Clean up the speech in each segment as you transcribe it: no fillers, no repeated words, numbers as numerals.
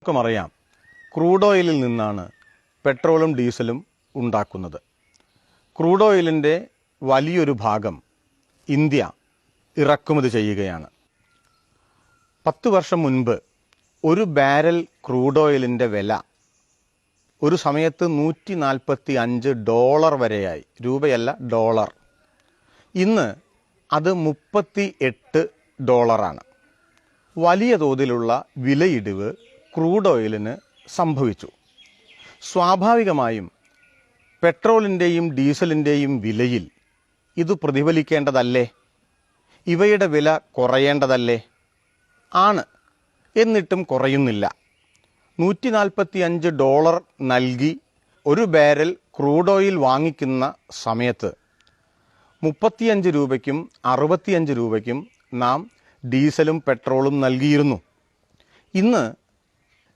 നമുക്കെല്ലാവർക്കും അറിയാം, ക്രൂഡ് ഓയിലിൽ നിന്നാണ് പെട്രോളും ഡീസലും ഉണ്ടാക്കുന്നത്. ക്രൂഡ് ഓയിലിൻ്റെ വലിയൊരു ഭാഗം ഇന്ത്യ ഇറക്കുമതി ചെയ്യുകയാണ്. 10 വർഷം മുൻപ് ഒരു ബാരൽ ക്രൂഡ് ഓയിലിൻ്റെ വില ഒരു സമയത്ത് $145 വരെയായി. രൂപയല്ല, ഡോളർ. ഇന്ന് അത് $38. വലിയ തോതിലുള്ള വിലയിടിവ് ക്രൂഡ് ഓയിലിന് സംഭവിച്ചു. സ്വാഭാവികമായും പെട്രോളിൻ്റെയും ഡീസലിൻ്റെയും വിലയിൽ ഇത് പ്രതിഫലിക്കേണ്ടതല്ലേ? ഇവയുടെ വില കുറയേണ്ടതല്ലേ? ആണ്. എന്നിട്ടും കുറയുന്നില്ല. $145 നൽകി ഒരു ബാരൽ ക്രൂഡ് ഓയിൽ വാങ്ങിക്കുന്ന സമയത്ത് 35 രൂപയ്ക്കും 65 രൂപയ്ക്കും നാം ഡീസലും പെട്രോളും നൽകിയിരുന്നു. ഇന്ന്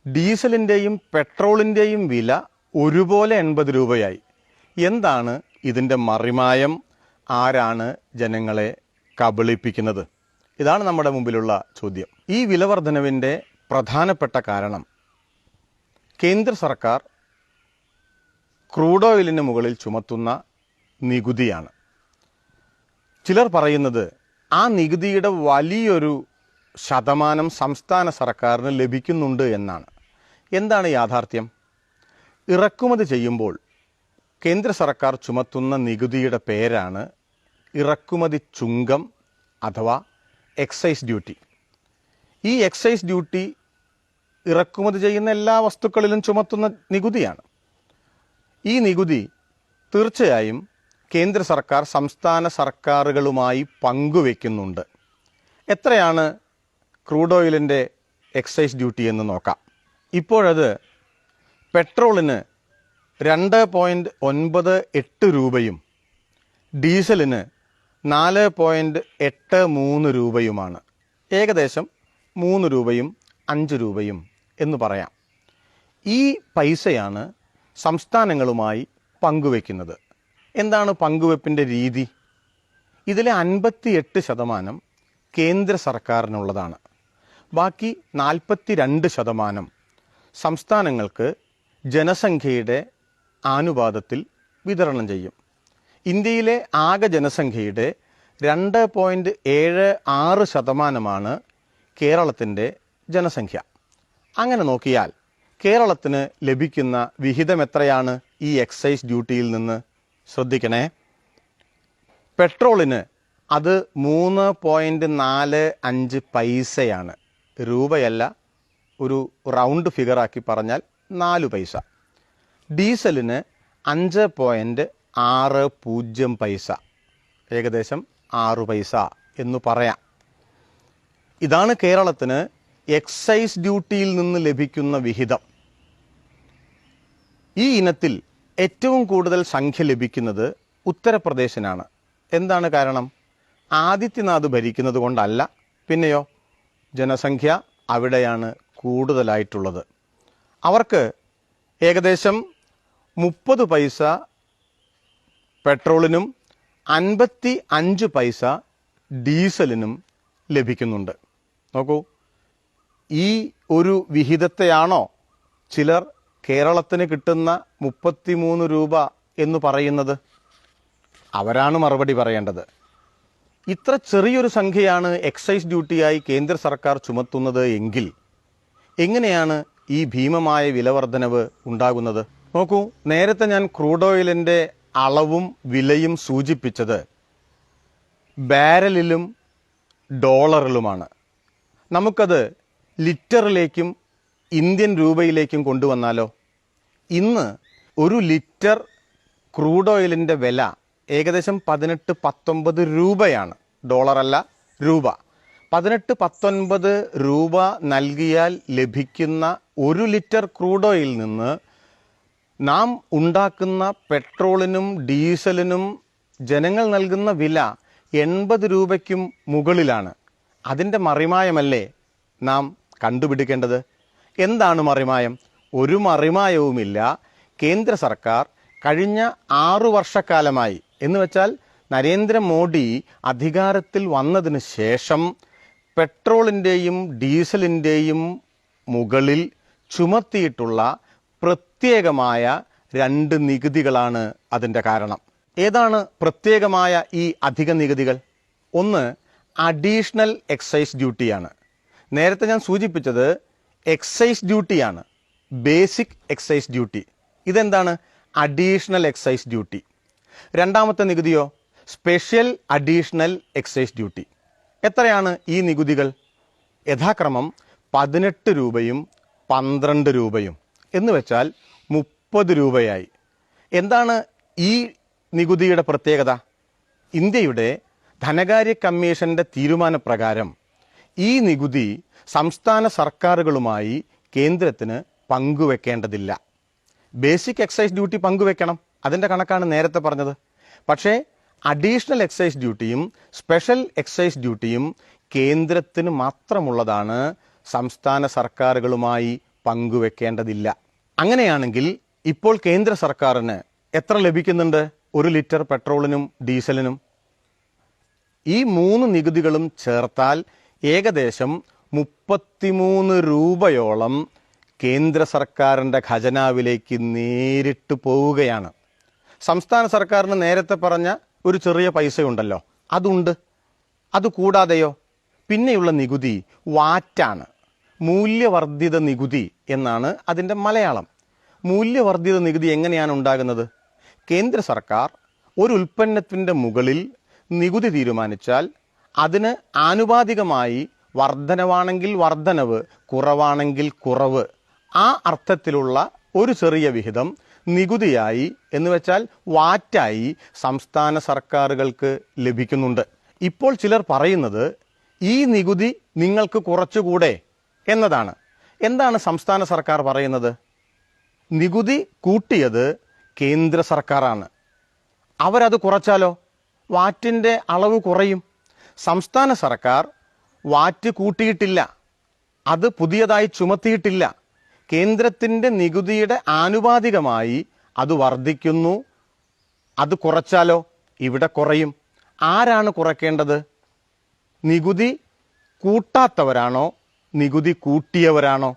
ഡീസലിൻ്റെയും പെട്രോളിൻ്റെയും വില ഒരുപോലെ 80 രൂപയായി. എന്താണ് ഇതിൻ്റെ മറിമായം? ആരാണ് ജനങ്ങളെ കബളിപ്പിക്കുന്നത്? ഇതാണ് നമ്മുടെ മുമ്പിലുള്ള ചോദ്യം. ഈ വിലവർധനവിൻ്റെ പ്രധാനപ്പെട്ട കാരണം കേന്ദ്ര സർക്കാർ ക്രൂഡ് ഓയിലിന് മുകളിൽ ചുമത്തുന്ന നികുതിയാണ്. ചിലർ പറയുന്നത് ആ നികുതിയുടെ വലിയൊരു ശതമാനം സംസ്ഥാന സർക്കാരിന് ലഭിക്കുന്നുണ്ട് എന്നാണ്. എന്താണ് യാഥാർത്ഥ്യം? ഇറക്കുമതി ചെയ്യുമ്പോൾ കേന്ദ്ര സർക്കാർ ചുമത്തുന്ന നികുതിയുടെ പേരാണ് ഇറക്കുമതി ചുങ്കം അഥവാ എക്സൈസ് ഡ്യൂട്ടി. ഈ എക്സൈസ് ഡ്യൂട്ടി ഇറക്കുമതി ചെയ്യുന്ന എല്ലാ വസ്തുക്കളിലും ചുമത്തുന്ന നികുതിയാണ്. ഈ നികുതി തീർച്ചയായും കേന്ദ്ര സർക്കാർ സംസ്ഥാന സർക്കാരുകളുമായി പങ്കുവെക്കുന്നുണ്ട്. എത്രയാണ് ക്രൂഡ് ഓയിലിൻ്റെ എക്സൈസ് ഡ്യൂട്ടി എന്ന് നോക്കാം. ഇപ്പോഴത് പെട്രോളിന് 2.98 രൂപയും ഡീസലിന് 4.83 രൂപയുമാണ്. ഏകദേശം 3 രൂപയും 5 രൂപയും എന്ന് പറയാം. ഈ പൈസയാണ് സംസ്ഥാനങ്ങളുമായി പങ്കുവെക്കുന്നത്. എന്താണ് പങ്കുവെപ്പിൻ്റെ രീതി? ഇതിലെ 58% കേന്ദ്ര സർക്കാരിനുള്ളതാണ്. ബാക്കി 42% സംസ്ഥാനങ്ങൾക്ക് ജനസംഖ്യയുടെ ആനുപാതത്തിൽ വിതരണം ചെയ്യും. ഇന്ത്യയിലെ ആകെ ജനസംഖ്യയുടെ 2.76% കേരളത്തിൻ്റെ ജനസംഖ്യ. അങ്ങനെ നോക്കിയാൽ കേരളത്തിന് ലഭിക്കുന്ന വിഹിതം എത്രയാണ് ഈ എക്സൈസ് ഡ്യൂട്ടിയിൽ നിന്ന്? ശ്രദ്ധിക്കണേ. പെട്രോളിന് അത് 3.45 പൈസയാണ്. രൂപയല്ല, ഒരു റൗണ്ട് ഫിഗറാക്കി പറഞ്ഞാൽ 4 പൈസ. ഡീസലിന് 5.60 പൈസ, ഏകദേശം 6 പൈസ എന്ന് പറയാം. ഇതാണ് കേരളത്തിന് എക്സൈസ് ഡ്യൂട്ടിയിൽ നിന്ന് ലഭിക്കുന്ന വിഹിതം. ഈ ഇനത്തിൽ ഏറ്റവും കൂടുതൽ സംഖ്യ ലഭിക്കുന്നത് ഉത്തർപ്രദേശിനാണ്. എന്താണ് കാരണം? ആദിത്യനാഥ് ഭരിക്കുന്നത് കൊണ്ടല്ല, പിന്നെയോ ജനസംഖ്യ അവിടെയാണ് കൂടുതലായിട്ടുള്ളത്. അവർക്ക് ഏകദേശം 30 പൈസ പെട്രോളിനും 55 പൈസ ഡീസലിനും ലഭിക്കുന്നുണ്ട്. നോക്കൂ, ഈ ഒരു വിഹിതത്തെയാണോ ചിലർ കേരളത്തിന് കിട്ടുന്ന 33 രൂപ എന്ന് പറയുന്നത്? അവരാണ് മറുപടി പറയേണ്ടത്. ഇത്ര ചെറിയൊരു സംഖ്യയാണ് എക്സൈസ് ഡ്യൂട്ടിയായി കേന്ദ്ര സർക്കാർ ചുമത്തുന്നത് എങ്കിൽ എങ്ങനെയാണ് ഈ ഭീമമായ വിലവർധനവ് ഉണ്ടാകുന്നത്? നോക്കൂ, നേരത്തെ ഞാൻ ക്രൂഡ് ഓയിലിൻ്റെ അളവും വിലയും സൂചിപ്പിച്ചത് ബാരലിലും ഡോളറിലുമാണ്. നമുക്കത് ലിറ്ററിലേക്കും ഇന്ത്യൻ രൂപയിലേക്കും കൊണ്ടുവന്നാലോ? ഇന്ന് ഒരു ലിറ്റർ ക്രൂഡ് ഓയിലിൻ്റെ വില ഏകദേശം 18-19 രൂപയാണ്. ഡോളറല്ല, രൂപ. 18-19 രൂപ നൽകിയാൽ ലഭിക്കുന്ന ഒരു ലിറ്റർ ക്രൂഡ് ഓയിലിൽ നിന്ന് നാം ഉണ്ടാക്കുന്ന പെട്രോളിനും ഡീസലിനും ജനങ്ങൾ നൽകുന്ന വില 80 രൂപയ്ക്കും മുകളിലാണ്. അതിൻ്റെ മറിമായമല്ലേ നാം കണ്ടുപിടിക്കേണ്ടത്? എന്താണ് മറിമായം? ഒരു മറിമായവുമില്ല. കേന്ദ്ര സർക്കാർ കഴിഞ്ഞ 6 വർഷക്കാലമായി, എന്ന് വെച്ചാൽ നരേന്ദ്രമോദി അധികാരത്തിൽ വന്നതിന് ശേഷം പെട്രോളിൻ്റെയും ഡീസലിൻ്റെയും മുകളിൽ ചുമത്തിയിട്ടുള്ള പ്രത്യേകമായ 2 നികുതികളാണ് അതിൻ്റെ കാരണം. ഏതാണ് പ്രത്യേകമായ ഈ അധിക നികുതികൾ? ഒന്ന് അഡീഷണൽ എക്സൈസ് ഡ്യൂട്ടിയാണ്. നേരത്തെ ഞാൻ സൂചിപ്പിച്ചത് എക്സൈസ് ഡ്യൂട്ടിയാണ്, ബേസിക് എക്സൈസ് ഡ്യൂട്ടി. ഇതെന്താണ്? Additional excise duty. രണ്ടാമത്തെ നികുതിയോ സ്പെഷ്യൽ അഡീഷണൽ എക്സൈസ് ഡ്യൂട്ടി. എത്രയാണ് ഈ നികുതികൾ? യഥാക്രമം 18 രൂപയും 12 രൂപയും എന്ന് വെച്ചാൽ 30 രൂപയായി. എന്താണ് ഈ നികുതിയുടെ പ്രത്യേകത? ഇന്ത്യയുടെ ധനകാര്യ കമ്മീഷന്റെ തീരുമാനപ്രകാരം ഈ നികുതി സംസ്ഥാന സർക്കാരുകളുമായി കേന്ദ്രത്തിന് പങ്കുവെക്കേണ്ടതില്ല. ബേസിക് എക്സൈസ് ഡ്യൂട്ടി പങ്കുവെക്കണം, അതിൻ്റെ കണക്കാണ് നേരത്തെ പറഞ്ഞത്. പക്ഷേ അഡീഷണൽ എക്സൈസ് ഡ്യൂട്ടിയും സ്പെഷ്യൽ എക്സൈസ് ഡ്യൂട്ടിയും കേന്ദ്രത്തിന് മാത്രമുള്ളതാണ്, സംസ്ഥാന സർക്കാരുകളുമായി പങ്കുവെക്കേണ്ടതില്ല. അങ്ങനെയാണെങ്കിൽ ഇപ്പോൾ കേന്ദ്ര സർക്കാരിന് എത്ര ലഭിക്കുന്നുണ്ട് 1 ലിറ്റർ പെട്രോളിനും ഡീസലിനും? ഈ 3 നികുതികളും ചേർത്താൽ ഏകദേശം 33 രൂപയോളം കേന്ദ്ര സർക്കാരിൻ്റെ ഖജനാവിലേക്ക് നേരിട്ട് പോവുകയാണ്. സംസ്ഥാന സർക്കാരിന് നേരത്തെ പറഞ്ഞ ഒരു ചെറിയ പൈസയുണ്ടല്ലോ, അതുണ്ട്. അതുകൂടാതെയോ പിന്നെയുള്ള നികുതി വാറ്റാണ്. മൂല്യവർദ്ധിത നികുതി എന്നാണ് അതിൻ്റെ മലയാളം. മൂല്യവർദ്ധിത നികുതി എങ്ങനെയാണ് ഉണ്ടാകുന്നത്? കേന്ദ്ര സർക്കാർ ഒരു ഉൽപ്പന്നത്തിൻ്റെ മുകളിൽ നികുതി തീരുമാനിച്ചാൽ അതിന് ആനുപാതികമായി വർധനവാണെങ്കിൽ വർധനവ്, കുറവാണെങ്കിൽ കുറവ്, ആ അർത്ഥത്തിലുള്ള ഒരു ചെറിയ വിഹിതം നികുതിയായി എന്ന് വെച്ചാൽ വാറ്റായി സംസ്ഥാന സർക്കാരുകൾക്ക് ലഭിക്കുന്നുണ്ട്. ഇപ്പോൾ ചിലർ പറയുന്നത് ഈ നികുതി നിങ്ങൾക്ക് കുറച്ചുകൂടെ എന്നതാണ്. എന്താണ് സംസ്ഥാന സർക്കാർ പറയുന്നത്? നികുതി കൂട്ടിയത് കേന്ദ്ര സർക്കാരാണ്. അവരത് കുറച്ചാലോ വാറ്റിൻ്റെ അളവ് കുറയും. സംസ്ഥാന സർക്കാർ വാറ്റ് കൂട്ടിയിട്ടില്ല, അത് പുതിയതായി ചുമത്തിയിട്ടില്ല. കേന്ദ്രത്തിൻ്റെ നികുതിയുടെ ആനുപാതികമായി അത് വർദ്ധിക്കുന്നു. അത് കുറച്ചാലോ ഇവിടെ കുറയും. ആരാണ് കുറയ്ക്കേണ്ടത്? നികുതി കൂട്ടാത്തവരാണോ നികുതി കൂട്ടിയവരാണോ?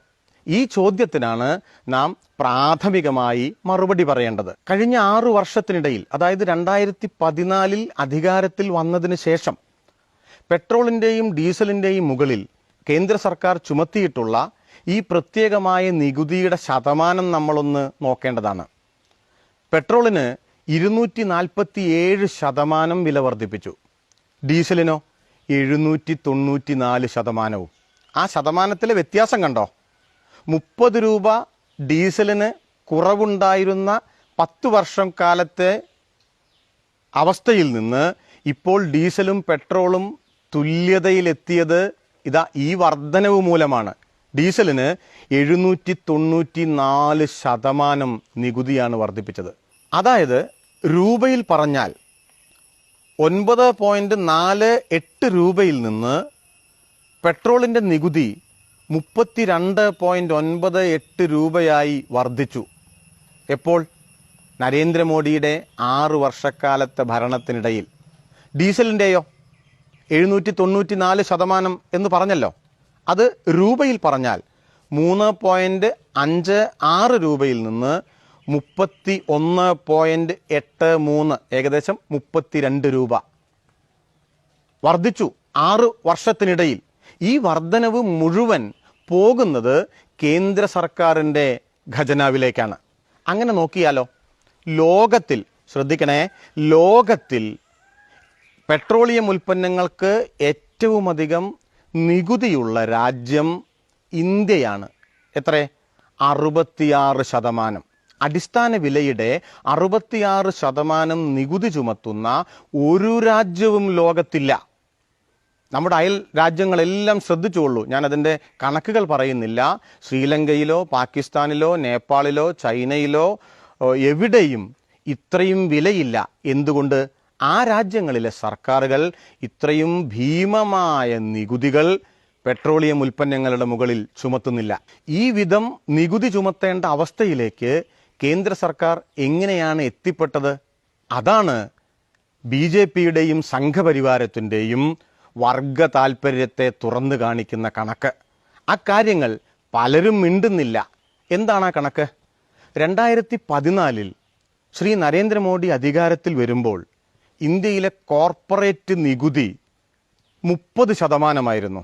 ഈ ചോദ്യത്തിനാണ് നാം പ്രാഥമികമായി മറുപടി പറയേണ്ടത്. കഴിഞ്ഞ 6 വർഷത്തിനിടയിൽ, അതായത് 2014 അധികാരത്തിൽ വന്നതിന് ശേഷം പെട്രോളിൻ്റെയും ഡീസലിൻ്റെയും മുകളിൽ കേന്ദ്ര സർക്കാർ ചുമത്തിയിട്ടുള്ള ഈ പ്രത്യേകമായ നികുതിയുടെ ശതമാനം നമ്മളൊന്ന് നോക്കേണ്ടതാണ്. പെട്രോളിന് 247% വില വർദ്ധിപ്പിച്ചു. ഡീസലിനോ 794%. ആ ശതമാനത്തിലെ വ്യത്യാസം കണ്ടോ? 30 രൂപ ഡീസലിന് കുറവുണ്ടായിരുന്ന 10 വർഷം കാലത്തെ അവസ്ഥയിൽ നിന്ന് ഇപ്പോൾ ഡീസലും പെട്രോളും തുല്യതയിലെത്തിയത് ഇതാ ഈ വർധനവ് മൂലമാണ്. ഡീസലിന് 794% നികുതിയാണ് വർദ്ധിപ്പിച്ചത്. അതായത് രൂപയിൽ പറഞ്ഞാൽ 9.48 രൂപയിൽ നിന്ന് പെട്രോളിൻ്റെ നികുതി 32.98 രൂപയായി വർദ്ധിച്ചു. എപ്പോൾ? നരേന്ദ്രമോദിയുടെ 6 വർഷക്കാലത്തെ ഭരണത്തിനിടയിൽ. ഡീസലിൻ്റെയോ 794% എന്ന് പറഞ്ഞല്ലോ. അത് രൂപയിൽ പറഞ്ഞാൽ 3.56 രൂപയിൽ നിന്ന് 31.83, ഏകദേശം 32 രൂപ വർദ്ധിച്ചു 6 വർഷത്തിനിടയിൽ. ഈ വർധനവ് മുഴുവൻ പോകുന്നത് കേന്ദ്ര സർക്കാരിൻ്റെ ഖജനാവിലേക്കാണ്. അങ്ങനെ നോക്കിയാലോ ലോകത്തിൽ, ശ്രദ്ധിക്കണേ, ലോകത്തിൽ പെട്രോളിയം ഉൽപ്പന്നങ്ങൾക്ക് ഏറ്റവുമധികം നികുതിയുള്ള രാജ്യം ഇന്ത്യയാണ്. എത്ര? 66%. അടിസ്ഥാന വിലയുടെ 66% നികുതി ചുമത്തുന്ന ഒരു രാജ്യവും ലോകത്തില്ല. നമ്മുടെ അയൽ രാജ്യങ്ങളെല്ലാം ശ്രദ്ധിച്ചുകൊള്ളൂ, ഞാനതിൻ്റെ കണക്കുകൾ പറയുന്നില്ല. ശ്രീലങ്കയിലോ പാകിസ്ഥാനിലോ നേപ്പാളിലോ ചൈനയിലോ എവിടെയും ഇത്രയും വിലയില്ല. എന്തുകൊണ്ട്? ആ രാജ്യങ്ങളിലെ സർക്കാരുകൾ ഇത്രയും ഭീമമായ നികുതികൾ പെട്രോളിയം ഉൽപ്പന്നങ്ങളുടെ മുകളിൽ ചുമത്തുന്നില്ല. ഈ വിധം നികുതി ചുമത്തേണ്ട അവസ്ഥയിലേക്ക് കേന്ദ്ര സർക്കാർ എങ്ങനെയാണ് എത്തിപ്പെട്ടത്? അതാണ് BJPയുടെയും സംഘപരിവാരത്തിൻ്റെയും വർഗ താൽപ്പര്യത്തെ തുറന്നു കാണിക്കുന്ന കണക്ക്. അക്കാര്യങ്ങൾ പലരും മിണ്ടുന്നില്ല. എന്താണ് ആ കണക്ക്? 2014 ശ്രീ നരേന്ദ്രമോദി അധികാരത്തിൽ വരുമ്പോൾ ഇന്ത്യയിലെ കോർപ്പറേറ്റ് നികുതി 30%.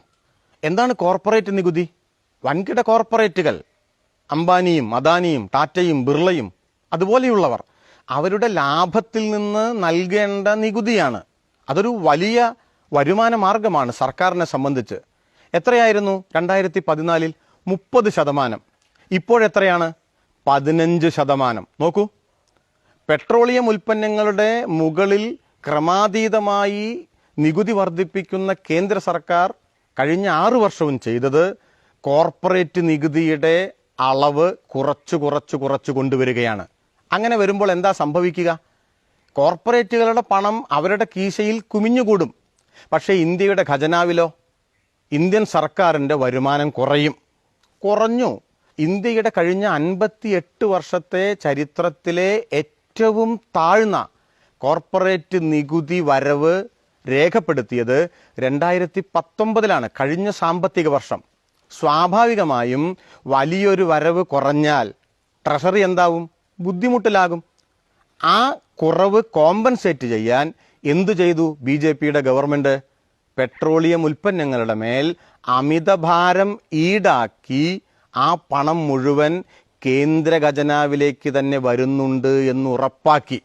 എന്താണ് കോർപ്പറേറ്റ് നികുതി? വൻകിട കോർപ്പറേറ്റുകൾ, അംബാനിയും അദാനിയും ടാറ്റയും ബിർളയും അതുപോലെയുള്ളവർ അവരുടെ ലാഭത്തിൽ നിന്ന് നൽകേണ്ട നികുതിയാണ്. അതൊരു വലിയ വരുമാന മാർഗമാണ് സർക്കാരിനെ സംബന്ധിച്ച്. എത്രയായിരുന്നു 2014? 30%. ഇപ്പോഴെത്രയാണ്? 15%. നോക്കൂ, പെട്രോളിയം ഉൽപ്പന്നങ്ങളുടെ മുകളിൽ ക്രമാതീതമായി നികുതി വർദ്ധിപ്പിക്കുന്ന കേന്ദ്ര സർക്കാർ കഴിഞ്ഞ 6 വർഷവും ചെയ്തത് കോർപ്പറേറ്റ് നികുതിയുടെ അളവ് കുറച്ചു കൊണ്ടുവരികയാണ്. അങ്ങനെ വരുമ്പോൾ എന്താ സംഭവിക്കുക? കോർപ്പറേറ്റുകളുടെ പണം അവരുടെ കീശയിൽ കുമിഞ്ഞുകൂടും. പക്ഷേ ഇന്ത്യയുടെ ഖജനാവിലോ? ഇന്ത്യൻ സർക്കാരിൻ്റെ വരുമാനം കുറഞ്ഞു. ഇന്ത്യയുടെ കഴിഞ്ഞ 58 വർഷത്തെ ചരിത്രത്തിലെ ഏറ്റവും താഴ്ന്ന കോർപ്പറേറ്റ് നികുതി വരവ് രേഖപ്പെടുത്തിയത് 2019 കഴിഞ്ഞ സാമ്പത്തിക വർഷം. സ്വാഭാവികമായും വലിയൊരു വരവ് കുറഞ്ഞാൽ ട്രഷറി എന്താവും? ബുദ്ധിമുട്ടിലാകും. ആ കുറവ് കോമ്പൻസേറ്റ് ചെയ്യാൻ എന്തു ചെയ്തു BJPയുടെ ഗവൺമെൻറ്? പെട്രോളിയം ഉൽപ്പന്നങ്ങളുടെ മേൽ അമിതഭാരം ഈടാക്കി ആ പണം മുഴുവൻ കേന്ദ്ര ഖജനാവിലേക്ക് തന്നെ വരുന്നുണ്ട് എന്ന് ഉറപ്പാക്കി.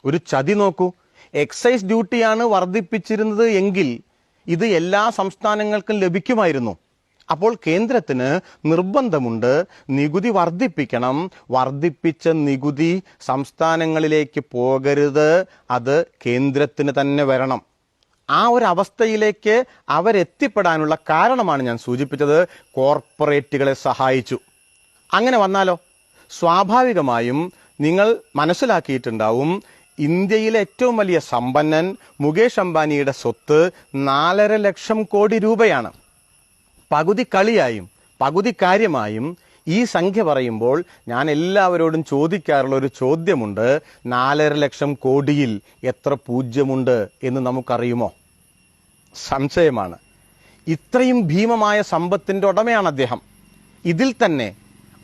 ഒരു ചതി നോക്കൂ, എക്സൈസ് ഡ്യൂട്ടിയാണ് വർദ്ധിപ്പിച്ചിരുന്നത് എങ്കിൽ ഇത് എല്ലാ സംസ്ഥാനങ്ങൾക്കും ലഭിക്കുമായിരുന്നു. അപ്പോൾ കേന്ദ്രത്തിന് നിർബന്ധമുണ്ട്, നികുതി വർദ്ധിപ്പിക്കണം. വർദ്ധിപ്പിച്ച നികുതി സംസ്ഥാനങ്ങളിലേക്ക് പോകരുത്, അത് കേന്ദ്രത്തിന് തന്നെ വരണം. ആ ഒരു അവസ്ഥയിലേക്ക് അവരെത്തിപ്പെടാനുള്ള കാരണമാണ് ഞാൻ സൂചിപ്പിച്ചത്. കോർപ്പറേറ്റുകളെ സഹായിച്ചു. അങ്ങനെ വന്നാലോ? സ്വാഭാവികമായും നിങ്ങൾ മനസ്സിലാക്കിയിട്ടുണ്ടാവും, ഇന്ത്യയിലെ ഏറ്റവും വലിയ സമ്പന്നൻ മുകേഷ് അംബാനിയുടെ സ്വത്ത് 4.5 ലക്ഷം കോടി രൂപയാണ്. പകുതി കളിയായും പകുതി കാര്യമായും ഈ സംഖ്യ പറയുമ്പോൾ ഞാൻ എല്ലാവരോടും ചോദിക്കാറുള്ള ഒരു ചോദ്യമുണ്ട്. 4.5 ലക്ഷം കോടിയിൽ എത്ര പൂജ്യമുണ്ട് എന്ന് നമുക്കറിയുമോ? സംശയമാണ്. ഇത്രയും ഭീമമായ സമ്പത്തിൻ്റെ ഉടമയാണ് അദ്ദേഹം. ഇതിൽ തന്നെ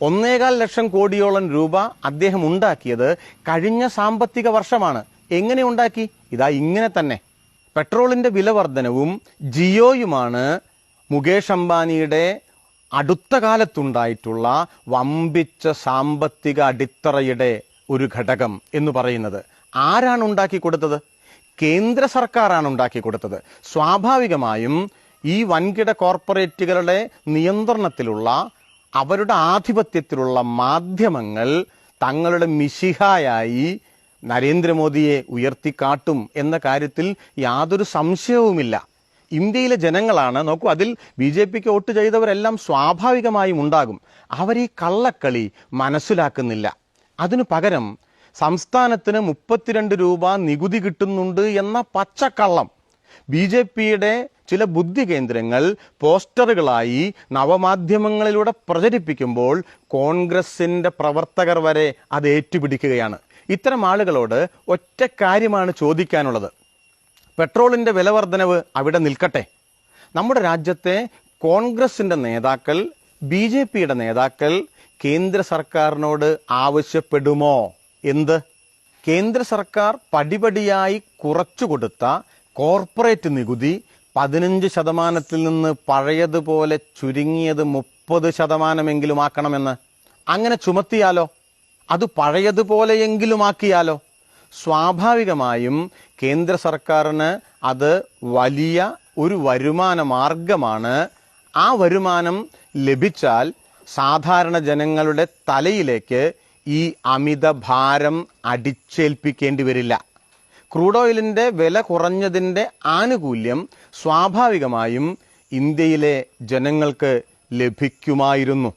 1.25 ലക്ഷം കോടിയോളം രൂപ അദ്ദേഹം ഉണ്ടാക്കിയത് കഴിഞ്ഞ സാമ്പത്തിക വർഷമാണ്. എങ്ങനെ ഉണ്ടാക്കി? ഇതാ ഇങ്ങനെ തന്നെ. പെട്രോളിൻ്റെ വില വർധനവും ജിയോയുമാണ് മുകേഷ് അംബാനിയുടെ അടുത്ത കാലത്തുണ്ടായിട്ടുള്ള വമ്പിച്ച സാമ്പത്തിക അടിത്തറയുടെ ഒരു ഘടകം എന്ന് പറയുന്നത്. ആരാണ് ഉണ്ടാക്കി കൊടുത്തത്? കേന്ദ്ര സർക്കാരാണ് ഉണ്ടാക്കി കൊടുത്തത്. സ്വാഭാവികമായും ഈ വൻകിട കോർപ്പറേറ്റുകളുടെ നിയന്ത്രണത്തിലുള്ള, അവരുടെ ആധിപത്യത്തിലുള്ള മാധ്യമങ്ങൾ തങ്ങളുടെ മിശിഹായായി നരേന്ദ്രമോദിയെ ഉയർത്തിക്കാട്ടും എന്ന കാര്യത്തിൽ യാതൊരു സംശയവുമില്ല. ഇന്ത്യയിലെ ജനങ്ങളാണ്, നോക്കൂ, അതിൽ BJPക്ക് വോട്ട് ചെയ്തവരെല്ലാം സ്വാഭാവികമായും ഉണ്ടാകും. അവർ ഈ കള്ളക്കളി മനസ്സിലാക്കുന്നില്ല. അതിനു പകരം സംസ്ഥാനത്തിന് 32 രൂപ നികുതി കിട്ടുന്നുണ്ട് എന്ന പച്ചക്കള്ളം BJPയുടെ ചില ബുദ്ധി കേന്ദ്രങ്ങൾ പോസ്റ്ററുകളായി നവമാധ്യമങ്ങളിലൂടെ പ്രചരിപ്പിക്കുമ്പോൾ കോൺഗ്രസിൻ്റെ പ്രവർത്തകർ വരെ അത് ഏറ്റുപിടിക്കുകയാണ്. ഇത്തരം ആളുകളോട് ഒറ്റ കാര്യമാണ് ചോദിക്കാനുള്ളത്. പെട്രോളിൻ്റെ വില വർധനവ് അവിടെ നിൽക്കട്ടെ. നമ്മുടെ രാജ്യത്തെ കോൺഗ്രസിൻ്റെ നേതാക്കൾ, BJPയുടെ നേതാക്കൾ കേന്ദ്ര സർക്കാരിനോട് ആവശ്യപ്പെടുമോ? എന്ത്? കേന്ദ്ര സർക്കാർ പടിപടിയായി കുറച്ചു കൊടുത്ത കോർപ്പറേറ്റ് നികുതി 15% നിന്ന് പഴയതുപോലെ ചുരുങ്ങിയത് 30% ആക്കണമെന്ന്. അങ്ങനെ ചുമത്തിയാലോ? അത് പഴയതുപോലെയെങ്കിലും ആക്കിയാലോ? സ്വാഭാവികമായും കേന്ദ്ര സർക്കാരിന് അത് വലിയ ഒരു വരുമാന മാർഗമാണ്. ആ വരുമാനം ലഭിച്ചാൽ സാധാരണ ജനങ്ങളുടെ തലയിലേക്ക് ഈ അമിത ഭാരം അടിച്ചേൽപ്പിക്കേണ്ടി വരില്ല. ക്രൂഡ് ഓയിലിൻ്റെ വില കുറഞ്ഞതിൻ്റെ ആനുകൂല്യം സ്വാഭാവികമായും ഇന്ത്യയിലെ ജനങ്ങൾക്ക് ലഭിക്കുമായിരുന്നു.